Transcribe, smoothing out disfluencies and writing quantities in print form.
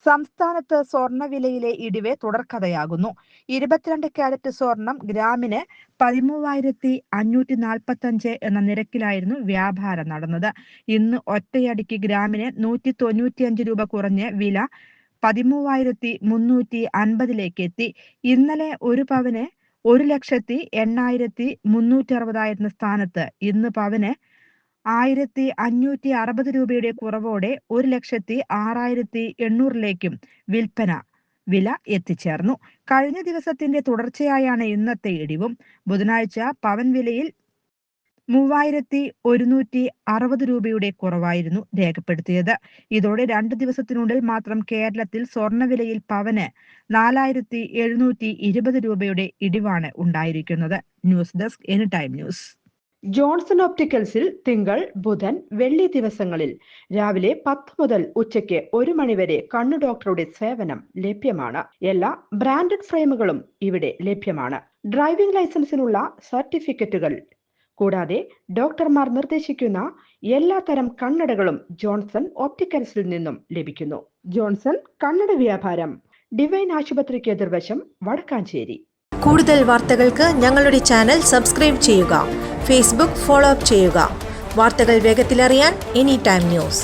സംസ്ഥാനത്ത് സ്വർണ്ണവിലയിലെ ഇടിവ് തുടർക്കഥയാകുന്നു. 22 കാരറ്റ് സ്വർണം ഗ്രാമിന് 13,545 എന്ന നിരക്കിലായിരുന്നു വ്യാപാരം നടന്നത്. ഇന്ന് ഒറ്റയടിക്ക് ഗ്രാമിന് 195 രൂപ കുറഞ്ഞ് വില 13,350 എത്തി. ഇന്നലെ ഒരു പവന് 1,08,360 സ്ഥാനത്ത് ഇന്ന് പവന് 1,560 രൂപയുടെ കുറവോടെ 1,06,800 വിൽപ്പന വില എത്തിച്ചേർന്നു. കഴിഞ്ഞ ദിവസത്തിന്റെ തുടർച്ചയായാണ് ഇന്നത്തെ ഇടിവും. ബുധനാഴ്ച പവൻ വിലയിൽ 3,160 രൂപയുടെ കുറവായിരുന്നു രേഖപ്പെടുത്തിയത്. ഇതോടെ 2 ദിവസത്തിനുള്ളിൽ മാത്രം കേരളത്തിൽ സ്വർണ്ണവിലയിൽ പവന് 4,720 രൂപയുടെ ഇടിവാണ് ഉണ്ടായിരിക്കുന്നത്. News desk any time news. Johnson ഒപ്റ്റിക്കൽസിൽ തിങ്കൾ, ബുധൻ, വെള്ളി ദിവസങ്ങളിൽ രാവിലെ 10 മുതൽ ഉച്ചയ്ക്ക് 1 മണിവരെ കണ്ണു ഡോക്ടറുടെ സേവനം ലഭ്യമാണ്. എല്ലാ ബ്രാൻഡഡ് ഫ്രെയിമുകളും ഇവിടെ ലഭ്യമാണ്. ഡ്രൈവിംഗ് ലൈസൻസിനുള്ള സർട്ടിഫിക്കറ്റുകൾ കൂടാതെ ഡോക്ടർമാർ നിർദ്ദേശിക്കുന്ന എല്ലാ തരം കണ്ണടകളും ജോൺസൺ ഒപ്റ്റിക്കൽസിൽ നിന്നും ലഭിക്കുന്നു. ജോൺസൺ കണ്ണട വ്യാപാരം ഡിവൈൻ ആശുപത്രിക്ക് എതിർവശം, വടക്കാഞ്ചേരി. കൂടുതൽ വാർത്തകൾക്ക് ഞങ്ങളുടെ ചാനൽ സബ്സ്ക്രൈബ് ചെയ്യുക. ഫേസ്ബുക്ക് ഫോളോ അപ്പ് ചെയ്യുക. വാർത്തകൾ വേഗത്തിലറിയാൻ എനി ടൈം ന്യൂസ്.